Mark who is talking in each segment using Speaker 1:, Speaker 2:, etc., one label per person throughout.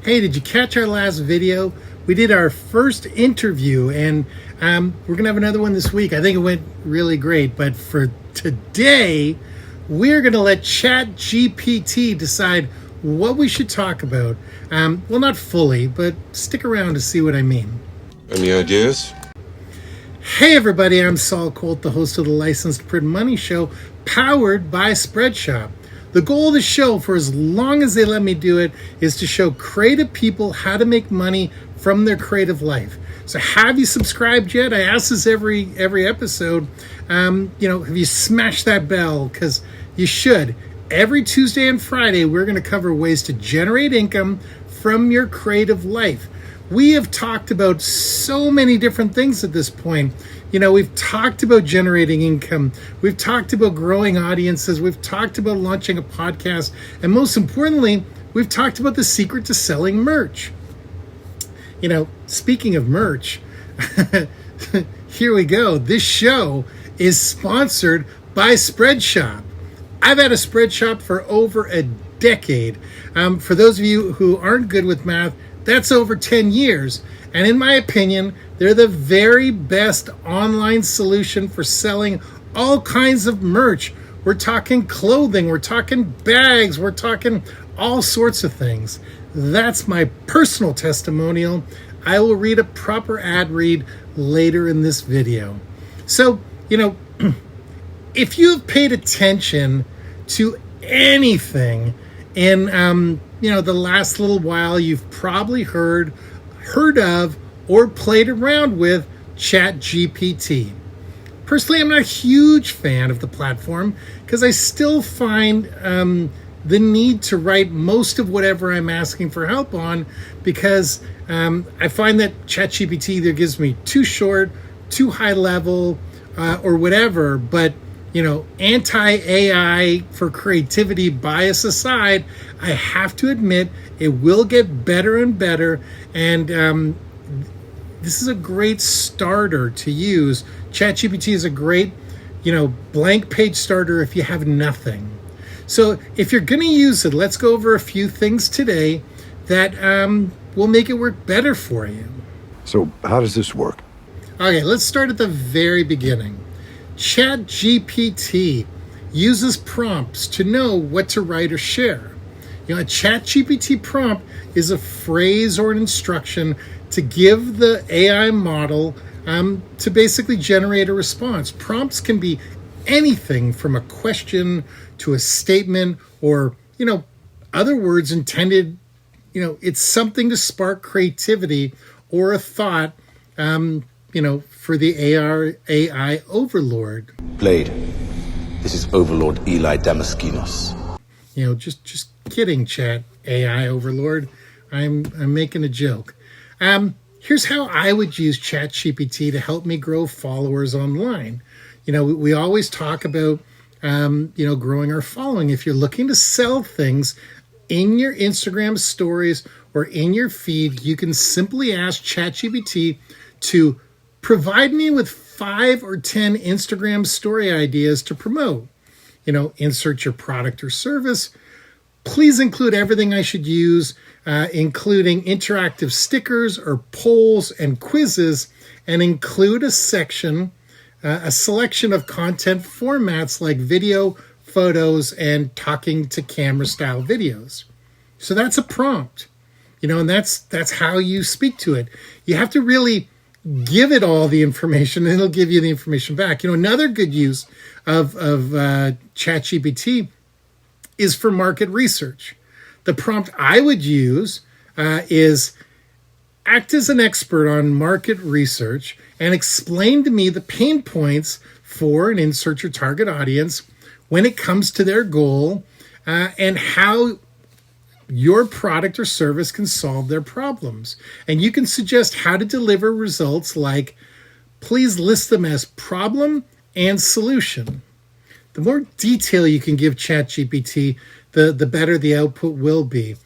Speaker 1: Hey, did you catch our last video? We did our first interview, and we're going to have another one this week. I think it went really great, but for today, we're going to let Chat GPT decide what we should talk about. Well, not fully, but stick around to see what I mean.
Speaker 2: Any ideas?
Speaker 1: Hey everybody, I'm Saul Colt, the host of the Licensed Print Money Show, powered by Spreadshop. The goal of the show, for as long as they let me do it, is to show creative people how to make money from their creative life. So have you subscribed yet? I ask this every episode. Have you smashed that bell? Because you should. Every Tuesday and Friday, we're going to cover ways to generate income from your creative life. We have talked about so many different things at this point. We've talked about generating income. We've talked about growing audiences. We've talked about launching a podcast. And most importantly, we've talked about the secret to selling merch. Speaking of merch, here we go. This show is sponsored by Spreadshop. I've had a Spreadshop for over a decade. For those of you who aren't good with math, that's over 10 years. And in my opinion, they're the very best online solution for selling all kinds of merch. We're talking clothing, we're talking bags, we're talking all sorts of things. That's my personal testimonial. I will read a proper ad read later in this video. So, if you've paid attention to anything in the last little while, you've probably heard of or played around with Chat GPT. Personally, I'm not a huge fan of the platform because I still find the need to write most of whatever I'm asking for help on, because I find that Chat GPT either gives me too short, too high level, or whatever. But anti-AI for creativity bias aside, I have to admit it will get better and better. And this is a great starter to use. ChatGPT is a great, blank page starter if you have nothing. So if you're going to use it, let's go over a few things today that will make it work better for you.
Speaker 3: So how does this work?
Speaker 1: Okay, let's start at the very beginning. ChatGPT uses prompts to know what to write or share. A ChatGPT prompt is a phrase or an instruction to give the AI model to basically generate a response. Prompts can be anything from a question to a statement or, other words intended, it's something to spark creativity or a thought, for the AI overlord.
Speaker 4: Blade, this is Overlord Eli Damaskinos.
Speaker 1: Just kidding, Chat AI overlord. I'm making a joke. Here's how I would use ChatGPT to help me grow followers online. We always talk about, growing our following. If you're looking to sell things in your Instagram stories or in your feed, you can simply ask ChatGPT to provide me with 5 or 10 Instagram story ideas to promote. Insert your product or service. Please include everything I should use, including interactive stickers or polls and quizzes, and include a selection of content formats like video, photos, and talking to camera style videos. So that's a prompt, and that's how you speak to it. You have to really give it all the information, and it'll give you the information back. Another good use of ChatGPT is for market research. The prompt I would use is act as an expert on market research and explain to me the pain points for an insert your target audience when it comes to their goal and how your product or service can solve their problems. And you can suggest how to deliver results like, please list them as problem and solution. The more detail you can give ChatGPT, the better the output will be.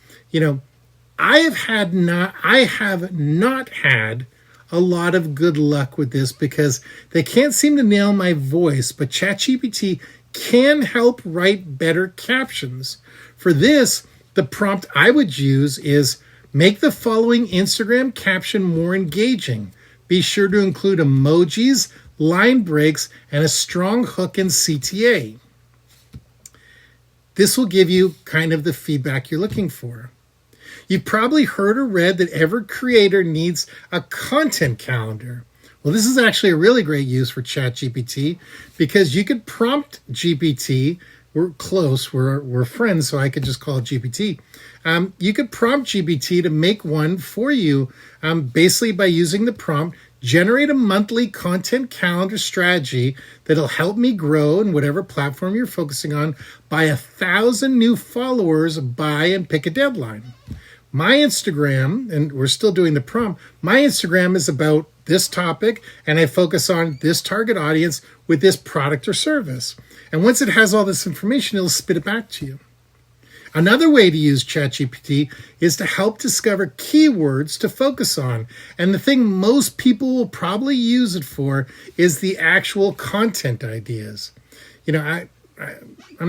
Speaker 1: I have not had a lot of good luck with this because they can't seem to nail my voice, but ChatGPT can help write better captions. For this, the prompt I would use is, Make the following Instagram caption more engaging. Be sure to include emojis, line breaks, and a strong hook in CTA. This will give you kind of the feedback you're looking for. You've probably heard or read that every creator needs a content calendar. Well, this is actually a really great use for Chat GPT because you could prompt GPT. We're close, we're friends, so I could just call it GPT. You could prompt GPT to make one for you, basically by using the prompt, generate a monthly content calendar strategy that'll help me grow in whatever platform you're focusing on by 1,000 new followers by and pick a deadline. My Instagram, and we're still doing the prompt, my Instagram is about this topic, and I focus on this target audience with this product or service. And once it has all this information, it'll spit it back to you. Another way to use ChatGPT is to help discover keywords to focus on. And the thing most people will probably use it for is the actual content ideas. You know, I'm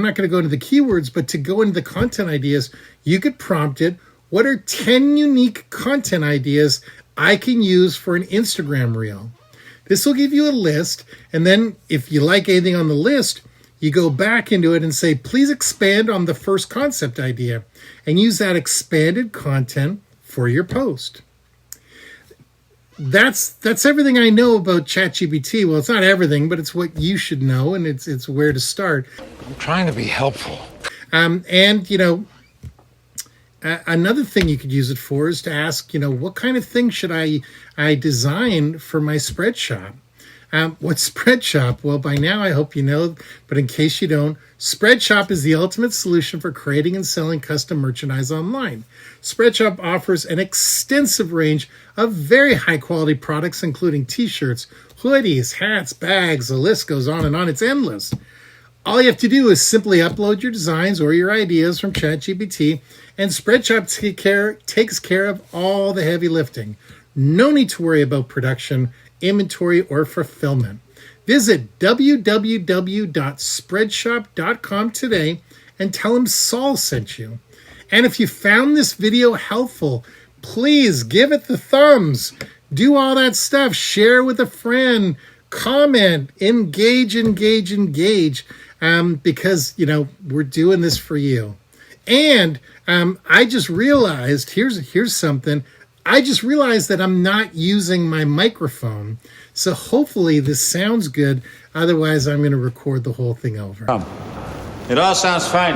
Speaker 1: not going to go into the keywords, but to go into the content ideas, you could prompt it, what are 10 unique content ideas I can use for an Instagram reel? This will give you a list, and then if you like anything on the list, you go back into it and say, please expand on the first concept idea, and use that expanded content for your post. That's everything I know about ChatGPT. Well, it's not everything, but it's what you should know, and it's where to start.
Speaker 3: I'm trying to be helpful.
Speaker 1: And, you know, another thing you could use it for is to ask, you know, what kind of thing should I design for my Spreadshop? What's Spreadshop? Well, by now I hope you know, but in case you don't, Spreadshop is the ultimate solution for creating and selling custom merchandise online. Spreadshop offers an extensive range of very high quality products, including t-shirts, hoodies, hats, bags, the list goes on and on. It's endless. All you have to do is simply upload your designs or your ideas from ChatGPT, and Spreadshop takes care of all the heavy lifting. No need to worry about production, inventory, or fulfillment. Visit www.spreadshop.com today and tell them Saul sent you. And if you found this video helpful, please give it the thumbs. Do all that stuff. Share with a friend. Comment. Engage. Because, you know, we're doing this for you. And I just realized, here's something. I just realized that I'm not using my microphone. So hopefully this sounds good. Otherwise, I'm going to record the whole thing over.
Speaker 2: It all sounds fine.